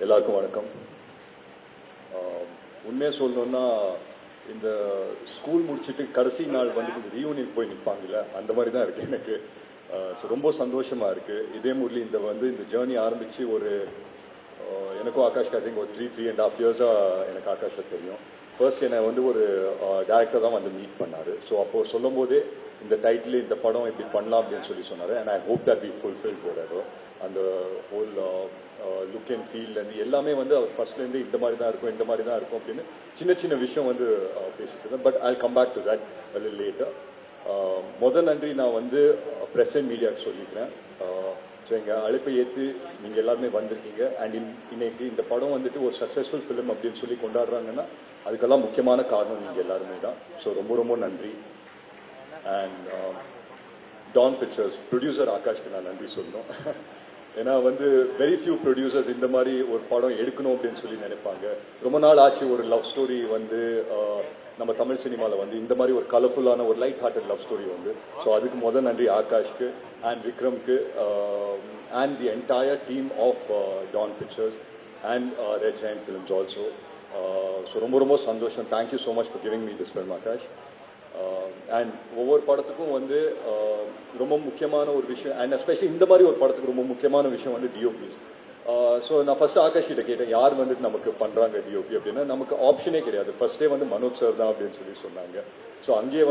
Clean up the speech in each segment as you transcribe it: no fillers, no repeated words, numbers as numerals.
எல்லாருக்கும் வணக்கம். உண்மையாக சொல்லணுன்னா இந்த ஸ்கூல் முடிச்சுட்டு கடைசி நாள் வந்து ரீயூனியன் போய் நிற்பாங்கல்ல, அந்த மாதிரி தான் இருக்குது எனக்கு. ரொம்ப சந்தோஷமாக இருக்குது. இதே முரளி இந்த ஜேர்னி ஆரம்பித்து ஒரு எனக்கும் ஆகாஷ் ஐ திங்க் ஒரு 3.5 இயர்ஸாக எனக்கு ஆகாஷை தெரியும். ஃபர்ஸ்ட் என்னை ஒரு டேரக்டர் தான் மீட் பண்ணார். ஸோ அப்போது சொல்லும் போதே இந்த டைட்டில் இந்த படம் இப்படி பண்ணலாம் அப்படின்னு சொன்னார். And I hope that we fulfil போடாரோ அந்த ஹோல் லுக் அண்ட் ஃபீல்லேருந்து எல்லாமே அவர் ஃபர்ஸ்ட்லேருந்து இந்த மாதிரி தான் இருக்கும் அப்படின்னு சின்ன சின்ன விஷயம் பேசிட்டு இருந்தேன். But I come back to that a little later. முதல் நன்றி நான் ப்ரெஸ் அண்ட் மீடியாவுக்கு சொல்லிக்கிறேன். ஸோ எங்கள் அழைப்பை ஏற்று நீங்கள் எல்லாருமே வந்திருக்கீங்க. அண்ட் இன்னைக்கு இந்த படம் ஒரு சக்ஸஸ்ஃபுல் ஃபிலிம் அப்படின்னு சொல்லி கொண்டாடுறாங்கன்னா அதுக்கெல்லாம் முக்கியமான காரணம் நீங்கள் எல்லாருமே தான். ஸோ ரொம்ப ரொம்ப நன்றி. அண்ட் டான் பிக்சர்ஸ் ப்ரொடியூசர் ஆகாஷ்க்கு நான் நன்றி சொல்லணும். ஏன்னா வெரி ஃபியூ ப்ரொடியூசர்ஸ் இந்த மாதிரி ஒரு படம் எடுக்கணும் அப்படின்னு சொல்லி நினைப்பாங்க. ரொம்ப நாள் ஆச்சு ஒரு லவ் ஸ்டோரி நம்ம தமிழ் சினிமாவில் இந்த மாதிரி ஒரு கலர்ஃபுல்லான ஒரு light hearted love story so அதுக்கு முதல் நன்றி ஆகாஷ்க்கு அண்ட் விக்ரம்க்கு and the entire team of Dawn pictures and Red Giant films also. So ரொம்ப ரொம்ப சந்தோஷம். Thank you so much for giving me this film Akash. And ஒவ்வொரு படத்துக்கும் ரொம்ப முக்கியமான ஒரு விஷயம், அண்ட் எஸ்பெஷலி இந்த மாதிரி ஒரு படத்துக்கு ரொம்ப முக்கியமான விஷயம் டிஓபிஸ். ஸோ நான் ஃபர்ஸ்ட் ஆகாஷ் கிட்ட கேட்டேன், யார் நமக்கு பண்ணுறாங்க டிஓபி அப்படின்னா நமக்கு ஆப்ஷனே கிடையாது. ஃபர்ஸ்டே மனோஜ் சார் தான் அப்படின்னு சொல்லி சொன்னாங்க. ஸோ அங்கேயே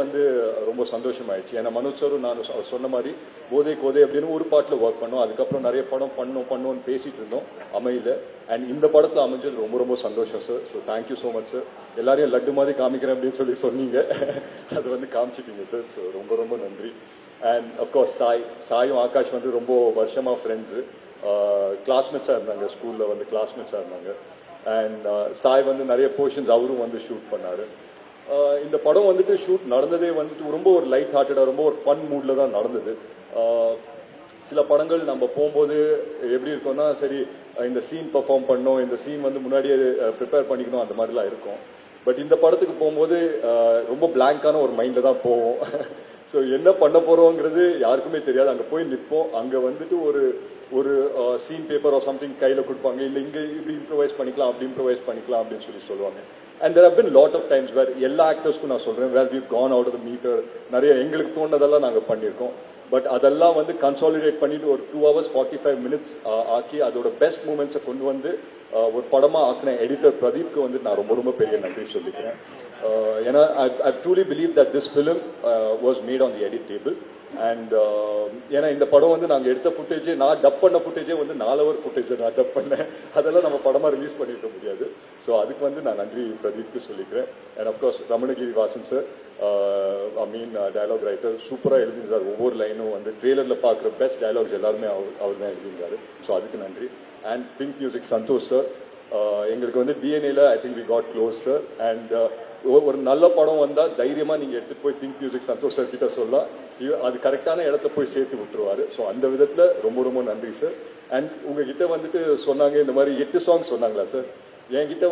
ரொம்ப சந்தோஷமாயிடுச்சு. ஏன்னா மனோஜ் சாரும் நான் சொன்ன மாதிரி போதை கோதை அப்படின்னு ஒரு பாட்டில் ஒர்க் பண்ணோம். அதுக்கப்புறம் நிறைய படம் பண்ணோன்னு பேசிட்டு இருந்தோம், அமையல. அண்ட் இந்த படத்தில் அமைஞ்சது ரொம்ப ரொம்ப சந்தோஷம் sir. So thank you so much sir. எல்லாரையும் லட்டு மாதிரி காமிக்கிறேன் அப்படின்னு சொல்லி சொன்னீங்க, அது காமிச்சிட்டீங்க சார். ஸோ ரொம்ப ரொம்ப நன்றி. அண்ட் அஃப்கோர்ஸ் சாயும் ஆகாஷ் ரொம்ப வருஷமாக ஃப்ரெண்ட்ஸு, கிளாஸ்மேட்ஸாக இருந்தாங்க, ஸ்கூலில் கிளாஸ்மேட்ஸாக இருந்தாங்க. அண்ட் சாய் நிறைய போர்ஷன்ஸ் அவரும் ஷூட் பண்ணார். இந்த படம் ஷூட் நடந்ததே ரொம்ப ஒரு லைட் ஹார்ட்டடாக ரொம்ப ஒரு ஃபன் மூடில் தான் நடந்தது. சில படங்கள் நம்ம போகும்போது எப்படி இருக்கோம்னா, சரி இந்த சீன் பெர்ஃபார்ம் பண்ணோம், இந்த சீன் முன்னாடியே ப்ரிப்பேர் பண்ணிக்கணும், அந்த மாதிரிலாம் இருக்கும். பட் இந்த படத்துக்கு போகும்போது ரொம்ப பிளாங்கான ஒரு மைண்டில் தான் போவோம். ஸோ என்ன பண்ண போகிறோங்கிறது யாருக்குமே தெரியாது. அங்கே போய் நிற்போம், அங்கே ஒரு சீன் பேப்பர் ஆர் சம்திங் கையில் கொடுப்பாங்க, இல்லை இங்கே இப்படி இம்ப்ரவைஸ் பண்ணிக்கலாம், அப்படி இம்ப்ரவைஸ் பண்ணிக்கலாம் அப்படின்னு சொல்லி சொல்லுவாங்க. And there have been lot of times where எல்லா ஆக்டர்ஸ்க்கும் நான் சொல்கிறேன், where we gone out of the meter. நிறைய எங்களுக்கு தோணுனதெல்லாம் நாங்கள் பண்ணியிருக்கோம். பட் அதெல்லாம் கன்சாலிடேட் பண்ணிட்டு ஒரு 2 hours 45 minutes ஆக்கி அதோட பெஸ்ட் மூமெண்ட்ஸை கொண்டு ஒரு படமாக ஆக்கின எடிட்டர் பிரதீப்க்கு நான் ரொம்ப ரொம்ப பெரிய நன்றி சொல்லிக்கிறேன். ஏன்னா ஐ truly believe that this film was made on the edit table. And ஏன்னா இந்த படம் நாங்கள் எடுத்த ஃபுட்டேஜே, நான் டப் பண்ண ஃபுட்டேஜே 4 hour ஃபுட்டேஜ் நான் டப் பண்ணேன். அதெல்லாம் நம்ம படமாக ரிலீஸ் பண்ணிருக்க முடியாது. ஸோ அதுக்கு நான் நன்றி பிரதீப்க்கு சொல்லிக்கிறேன். And of course Ramanagiri Vasan sir, dialogue writer, சூப்பராக எழுதியிருந்தார். ஒவ்வொரு லைனும் ட்ரெய்லரில் பார்க்குற பெஸ்ட் டயலாக்ஸ் எல்லாருமே அவர் தான் எழுதியிருந்தாரு. ஸோ அதுக்கு நன்றி. And Think Music Santhosh sir, எங்களுக்கு டிஎன்ஏல I think we got close sir. And ஒரு நல்ல படம் வந்தால் தைரியமாக நீங்கள் எடுத்துகிட்டு போய் திங்க் மியூசிக் சந்தோஷ் சார் கிட்ட சொல்லலாம், அது கரெக்டான இடத்த போய் சேர்த்து விட்டுருவாரு. ஸோ அந்த விதத்தில் ரொம்ப ரொம்ப நன்றி சார். அண்ட் உங்ககிட்ட சொன்னாங்க இந்த மாதிரி 8 songs சொன்னாங்களா சார்? என்கிட்ட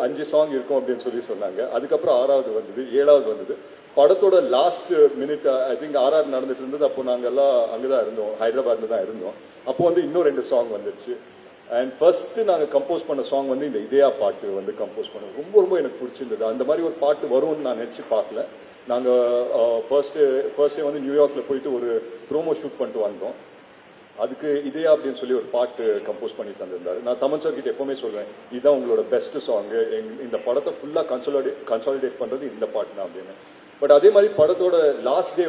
5 song இருக்கும் அப்படின்னு சொன்னாங்க. அதுக்கப்புறம் 6வது வந்தது, 7வது வந்தது. படத்தோட last minute I think RR நடந்துட்டு இருந்தது. அப்போ நாங்கள் எல்லாம் அங்கே தான் இருந்தோம், ஹைதராபாத்ல தான் இருந்தோம். அப்போ இன்னும் 2 song வந்துருச்சு. அண்ட் ஃபர்ஸ்ட் நாங்கள் கம்போஸ் பண்ண சாங் இந்த இதயா பாட்டு கம்போஸ் பண்ணோம். ரொம்ப ரொம்ப எனக்கு பிடிச்சிருந்தது. அந்த மாதிரி ஒரு பாட்டு வரும்னு நான் நினச்சி பார்க்கல. நாங்கள் ஃபர்ஸ்டே நியூயார்க்கில் போயிட்டு ஒரு ப்ரோமோ ஷூட் பண்ணிட்டு வந்தோம். அதுக்கு இதயா அப்படின்னு சொல்லி ஒரு பாட்டு கம்போஸ் பண்ணி தந்திருந்தாரு. நான் தமன் சார் கிட்ட எப்பவுமே சொல்லுவேன், இதுதான் உங்களோட பெஸ்ட் சாங்கு, இந்த படத்தை ஃபுல்லாக கன்சாலிடேட் பண்ணுறது இந்த பாட்டு தான் அப்படின்னு. பட் அதே மாதிரி படத்தோட லாஸ்ட் டே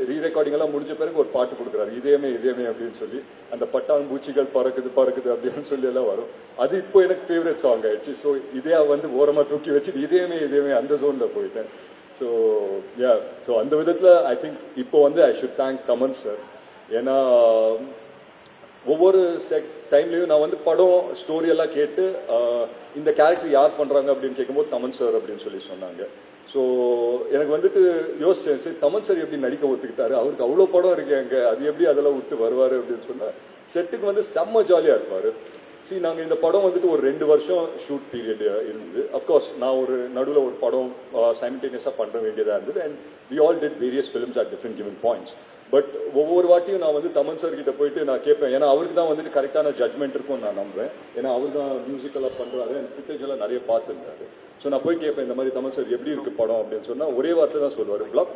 ரீ ரெக்கார்டிங் எல்லாம் முடிஞ்ச பிறகு ஒரு பாட்டு கொடுக்குறாரு, இதயமே அப்படின்னு சொல்லி. அந்த பட்டான் பூச்சிகள் பறக்குது அப்படின்னு சொல்லி எல்லாம் வரும். அது இப்போ எனக்கு ஃபேவரட் சாங் ஆயிடுச்சு. ஸோ இதே ஓரமாக தூக்கி வச்சு இதயமே அந்த ஜோனில் போயிட்டேன். ஸோ ஸோ அந்த விதத்தில் ஐ திங்க் இப்போ I should thank Thaman sir. ஏன்னா ஒவ்வொரு டைம்லையும் நான் படம் ஸ்டோரி எல்லாம் கேட்டு இந்த கேரக்டர் யார் பண்ணுறாங்க அப்படின்னு கேட்கும்போது தமன் சார் அப்படின்னு சொல்லி சொன்னாங்க. ஸோ எனக்கு யோசிச்சேன், சரி தமன் சார் எப்படி நடிக்க ஒத்துக்கிட்டாரு, அவருக்கு அவ்வளோ படம் இருக்கு அங்கே, அது எப்படி அதெல்லாம் விட்டு வருவார் அப்படின்னு சொன்னார். செட்டுக்கு செம்ம ஜாலியாக இருப்பார். சரி, நாங்கள் இந்த படம் ஒரு 2 வருஷம் ஷூட் பீரியட் இருந்தது. அஃப்கோர்ஸ் நான் ஒரு நடுவில் ஒரு படம் சைமல்டேனியஸாக பண்ண வேண்டியதாக இருந்தது. And we all did various films at different given points. But ஒவ்வொரு வாட்டியும் நான் வந்து தமன் சார் கிட்ட போயிட்டு நான் கேட்பேன், ஏன்னா அவருக்கு தான் வந்துட்டு கரெக்டான ஜட்மெண்ட் இருக்கும் நான் நம்புறேன். ஏன்னா அவர் தான் மியூசிக்கெல்லாம் பண்றாரு, ஃபுட்டேஜ் எல்லாம் நிறைய பார்த்துருந்தாரு. ஸோ நான் போய் கேட்பேன், இந்த மாதிரி தமன் சார் எப்படி இருக்கு படம் அப்படின்னு சொன்னா ஒரே வார்த்தை தான் சொல்லுவார், பிளாக்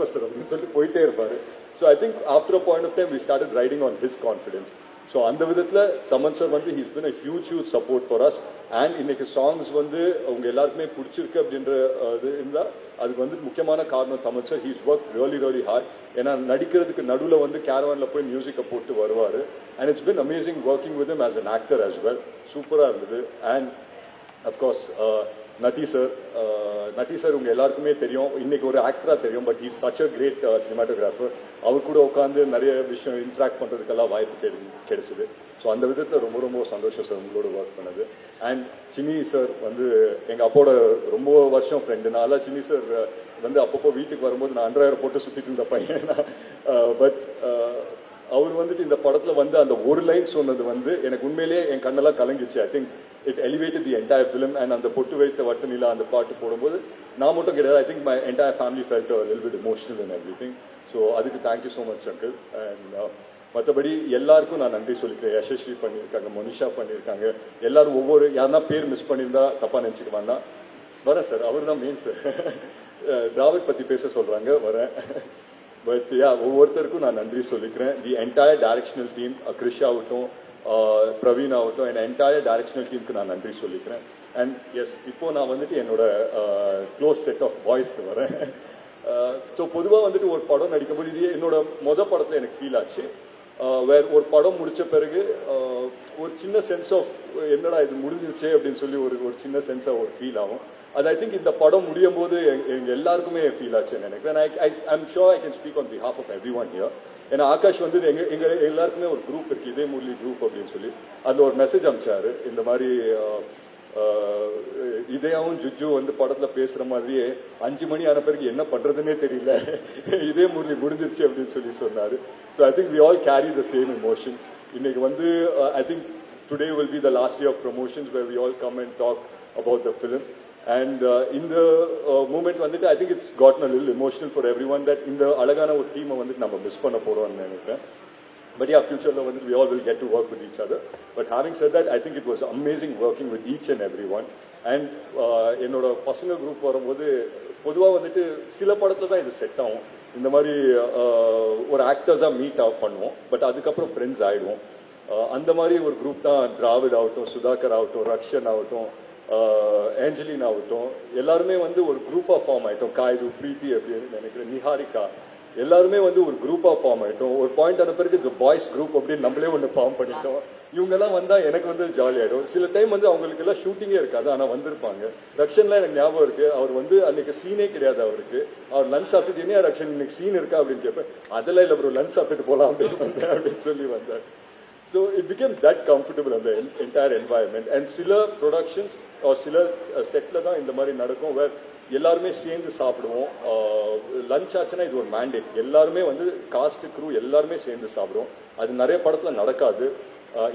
பஸ்டர் அப்படின்னு சொல்லிட்டு போயிட்டே இருப்பாரு. So I think after a point of time we started riding on his confidence. So அந்த விதத்தில் தமன் சார் வந்து he's been a huge support for us. And இன்னைக்கு சாங்ஸ் வந்து அவங்க எல்லாருக்குமே பிடிச்சிருக்கு அப்படின்ற இது இருந்தால் அதுக்கு வந்து முக்கியமான காரணம் Thaman sir. He's work really hard. ஏன்னா நடிக்கிறதுக்கு நடுவில் வந்து கேரவானில் போய் மியூசிக்கை போட்டு வருவார். And it's been amazing working with him as an actor as well. சூப்பராக இருந்தது. அண்ட் அஃப்கோர்ஸ் நட்டி சார் உங்க எல்லாருக்குமே தெரியும், இன்னைக்கு ஒரு ஆக்டரா தெரியும், but is such a great cinematographer. அவர் கூட உட்காந்து நிறைய விஷயம் இன்ட்ராக்ட் பண்றதுக்கெல்லாம் வாய்ப்பு கிடைச்சது. ஸோ அந்த விதத்தில் ரொம்ப சந்தோஷம் சார் உங்களோட ஒர்க் பண்ணது. அண்ட் சின்னி சார் வந்து எங்க அப்போட ரொம்ப வருஷம் ஃப்ரெண்டுனால சின்னி சார் வந்து அப்பப்போ வீட்டுக்கு வரும்போது நான் அண்டர்வேர் போட்டு சுத்திட்டு இருந்த பையன். பட் அவர் வந்துட்டு இந்த படத்துல வந்து அந்த ஒரு லைன் சொன்னது வந்து எனக்கு உண்மையிலேயே என் கண்ணெல்லாம் கலங்கிச்சு. I think it elevated the entire film. And அந்த பொட்டு வைத்த வட்ட நிலா அந்த பாட்டு போடும்போது நான் மட்டும் கிடையாது, I think my entire family felt a little bit emotional and everything. So அதுக்கு thank you so much uncle. And மற்றபடி எல்லாருக்கும் நான் நன்றி சொல்லிக்கிறேன். யசஸ்வி பண்ணியிருக்காங்க, மனிஷா பண்ணியிருக்காங்க, எல்லாரும் ஒவ்வொரு யாருன்னா பேர் மிஸ் பண்ணியிருந்தா தப்பா நினைச்சுக்க வேண்டாம். வரேன் சார், அவர் தான் மெயின் சார். டிராவிட் பத்தி பேச சொல்றாங்க, வரேன். பட் ஒவ்வொருத்தருக்கும் நான் நன்றி சொல்லிக்கிறேன். The entire directional team, Krish ஆகட்டும், பிரவீன் ஆகட்டும், என் என்டையர் டைரக்ஷனல் டீமுக்கு நான் நன்றி சொல்லிக்கிறேன். அண்ட் எஸ், இப்போ நான் வந்துட்டு என்னோட க்ளோஸ் செட் ஆஃப் பாய்ஸ்க்கு வரேன். ஸோ பொதுவாக வந்துட்டு ஒரு படம் நடிக்கும்போது இது என்னோட படத்தில் எனக்கு ஃபீல் ஆச்சு. வேற ஒரு படம் முடிச்ச பிறகு ஒரு சின்ன சென்ஸ் ஆஃப் என்னடா இது முடிஞ்சிருச்சே அப்படின்னு சொல்லி ஒரு சின்ன சென்ஸாக ஒரு ஃபீல் ஆகும். அது ஐ திங்க் இந்த படம் முடியும் போது எங்க எல்லாருக்குமே ஃபீல் ஆச்சுன்னு நினைக்கிறேன். I'm sure I can speak on behalf of everyone here. ஏன்னா ஆகாஷ் வந்து எங்க எல்லாருக்குமே ஒரு குரூப் இருக்கு, இதே முரளி குரூப் அப்படின்னு சொல்லி அதில் ஒரு மெசேஜ் அனுப்பிச்சாரு. இந்த மாதிரி இதையாவும் ஜுஜு வந்து படத்துல பேசுற மாதிரியே 5 மணி ஆன பிறகு என்ன பண்றதுன்னே தெரியல, இதே முரளி முடிஞ்சிருச்சு அப்படின்னு சொல்லி சொன்னாரு. So I think we all carry the same emotion. இன்னைக்கு வந்து I think today will be the last day of promotions where we all come and talk about the film. And in the moment வந்துட்டு I think it's gotten a little emotional for everyone that இந்த அழகான ஒரு டீமை வந்துட்டு நம்ம miss பண்ண போறோம்னு நினைக்கிறேன். But yeah, future வந்துட்டு we all will get to work with each other. But having said that, I think it was amazing working with each and everyone. And என்னோட பசங்க குரூப் வரும்போது பொதுவாக வந்துட்டு சில படத்துல தான் இது செட் ஆகும். இந்த மாதிரி ஒரு ஆக்டர்ஸாக மீட் பண்ணுவோம், பட் அதுக்கப்புறம் ஃப்ரெண்ட்ஸ் ஆயிடுவோம். அந்த மாதிரி ஒரு குரூப் தான் டிராவிட் ஆகட்டும், சுதாகர் ஆகட்டும், ரக்ஷன் ஆகட்டும், ஏஞ்சலின் ஆகட்டும், எல்லாருமே வந்து ஒரு குரூப்பா ஃபார்ம் ஆயிட்டோம். காய்து, பிரீத்தி அப்படின்னு நினைக்கிறேன், நிஹாரிகா, எல்லாருமே வந்து ஒரு குரூப்பா ஃபார்ம் ஆயிட்டோம். ஒரு பாயிண்ட் ஆன பிறகு இந்த பாய்ஸ் குரூப் அப்படின்னு நம்மளே ஒன்று ஃபார்ம் பண்ணிட்டோம். இவங்க எல்லாம் வந்தா எனக்கு வந்து ஜாலி ஆயிடும். சில டைம் வந்து அவங்களுக்கு எல்லாம் ஷூட்டிங்கே இருக்காது, ஆனா வந்திருப்பாங்க. ரக்ஷன்லாம் எனக்கு ஞாபகம் இருக்கு, அவர் வந்து அன்னைக்கு சீனே கிடையாது அவருக்கு. அவர் லஞ்ச் சாப்பிட்டு என்ன ரக்ஷன் இன்னைக்கு சீன் இருக்கா அப்படின்னு கேட்பேன். அதெல்லாம் இல்லை ப்ரோ, லஞ்ச் சாப்பிட்டு போலாம் அப்படின்னு வந்தேன் அப்படின்னு சொல்லி வந்தார். So it became that comfortable in the entire environment. And சில productions or சில செட்ல தான் இந்த மாதிரி நடக்கும், வேர் எல்லாருமே சேர்ந்து சாப்பிடுவோம். லஞ்ச் ஆச்சுன்னா இது ஒரு மேண்டேட், எல்லாருமே வந்து காஸ்ட் க்ரூ எல்லாருமே சேர்ந்து சாப்பிடுவோம். அது நிறைய படத்துல நடக்காது,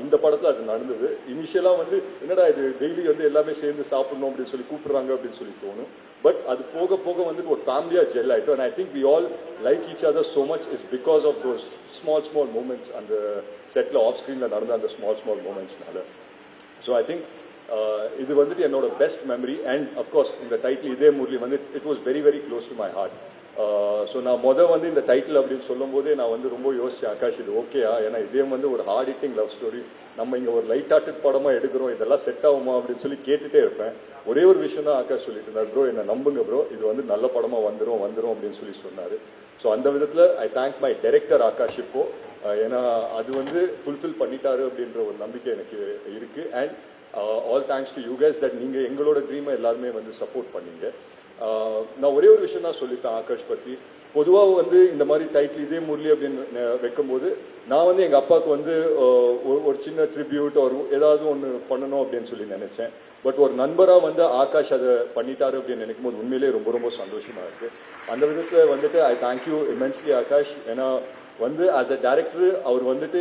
இந்த படத்துல அது நடந்தது. இனிஷியலா வந்து என்னடா இது டெய்லி வந்து எல்லாமே சேர்ந்து சாப்பிடணும் அப்படின்னு சொல்லி கூப்பிடுறாங்க அப்படின்னு சொல்லி தோணும். பட் அது போக போக வந்துட்டு ஒரு ஃபேமிலியா ஜெல் ஆயிட்டோம். And I think we all like each other so much is because of those small moments அந்த செட்ல ஆஃப் ஸ்கிரீன்ல நடந்த அந்த ஸ்மால் மூமெண்ட்ஸ்னால. ஸோ ஐ திங்க் இது வந்துட்டு என்னோட பெஸ்ட் மெமரி. அண்ட் அஃப்கோர்ஸ் இந்த டைட்டில் இதே முரளி வந்து it was very close to my heart. So நான் வந்து இந்த டைட்டில் அப்படின்னு சொல்லும் போதே நான் வந்து ரொம்ப யோசிச்சேன், ஆகாஷ் இது ஓகேயா? ஏன்னா இதே வந்து ஒரு ஹார்ட் ஹிட்டிங் லவ் ஸ்டோரி, நம்ம இங்கே ஒரு லைட் ஹார்ட்டட் படமா எடுக்கிறோம், இதெல்லாம் செட் ஆகுமா அப்படின்னு சொல்லி கேட்டுட்டே இருப்பேன். ஒரே ஒரு விஷயம் தான் ஆகாஷ் சொல்லிட்டு இருந்தார், ப்ரோ என்ன நம்புங்க ப்ரோ, இது வந்து நல்ல படமா வந்துடும் அப்படின்னு சொல்லி சொன்னாரு. ஸோ அந்த விதத்தில் I thank my director Akash இப்போ, ஏன்னா அது வந்து ஃபுல்ஃபில் பண்ணிட்டாரு அப்படின்ற ஒரு நம்பிக்கை எனக்கு இருக்கு. And all thanks to you guys that நீங்க எங்களோட ட்ரீமை எல்லாருமே வந்து சப்போர்ட் பண்ணீங்க. நான் ஒரே ஒரு விஷயம் தான் சொல்லிட்டேன் ஆகாஷ் பத்தி. பொதுவாக வந்து இந்த மாதிரி டைட்டில் இதே முரளி அப்படின்னு வைக்கும்போது நான் வந்து எங்க அப்பாவுக்கு வந்து ஒரு சின்ன ட்ரிபியூட் ஒரு ஏதாவது ஒன்று பண்ணணும் அப்படின்னு சொல்லி நினைச்சேன். பட் ஒரு நண்பரா வந்து ஆகாஷ் அதை பண்ணிட்டாரு அப்படின்னு நினைக்கும் போது உண்மையிலேயே ரொம்ப சந்தோஷமா இருக்கு. அந்த விதத்துல வந்துட்டு ஐ தேங்க்யூ இமென்ஸ்லி ஆகாஷ். ஏன்னா வந்து ஆஸ் அ டைரக்டர் அவர் வந்துட்டு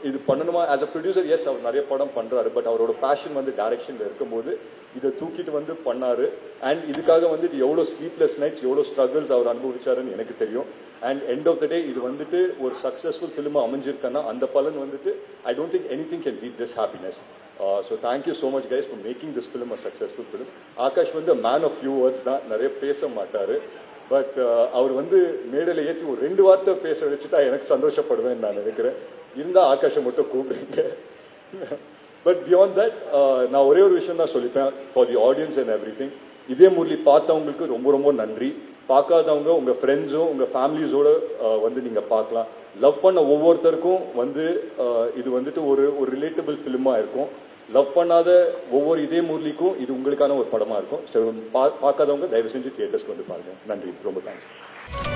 இது பண்ணணுமா, ஆஸ் அ ப்ரொடியூசர் எஸ் அவர் நிறைய படம் பண்றாரு, பட் அவரோட பேஷன் வந்து டைரக்ஷன்ல இருக்கும்போது இதை தூக்கிட்டு வந்து பண்ணாரு. அண்ட் இதுக்காக வந்து இது எவ்வளோ ஸ்லீப்லெஸ் நைட்ஸ், எவ்வளோ ஸ்ட்ரகிள்ஸ் அவர் அனுபவிச்சாருன்னு எனக்கு தெரியும். And end of the day இது வந்துட்டு ஒரு சக்ஸஸ்ஃபுல் ஃபிலிமாக அமைஞ்சிருக்கேன்னா அந்த பலன் வந்துட்டு I don't think anything can beat this happiness. So thank you so much guys for making this film a successful film. Akash வந்து மேன் ஆஃப் ஃபியூ வேர்ட்ஸ் தான், நிறைய பேச மாட்டார். பட் அவர் வந்து மேடையில் ஏற்றி ஒரு 2 வார்த்தை பேச வச்சுட்டா எனக்கு சந்தோஷப்படுவேன் நான் நினைக்கிறேன். இருந்தால் ஆகாஷை மட்டும் கூப்பிடுங்க. பட் பியாண்ட் தட் நான் ஒரே ஒரு விஷயம் தான் சொல்லிப்பேன் for the audience and everything. இதே முரளி பார்த்தவங்களுக்கு ரொம்ப ரொம்ப நன்றி. பார்க்காதவங்க உங்கள் ஃப்ரெண்ட்ஸும் உங்கள் ஃபேமிலிஸோட வந்து நீங்கள் பார்க்கலாம். லவ் பண்ண ஒவ்வொருத்தருக்கும் வந்து இது வந்துட்டு ஒரு ரிலேட்டபிள் ஃபிலிமாக இருக்கும். லவ் பண்ணாத ஒவ்வொரு இதே முரளிக்கும் இது உங்களுக்கான ஒரு படமாக இருக்கும். ஸோ பார்க்காதவங்க தயவு செஞ்சு தியேட்டர்ஸ்க்கு வந்து பாருங்கள். நன்றி, ரொம்ப தேங்க்ஸ்.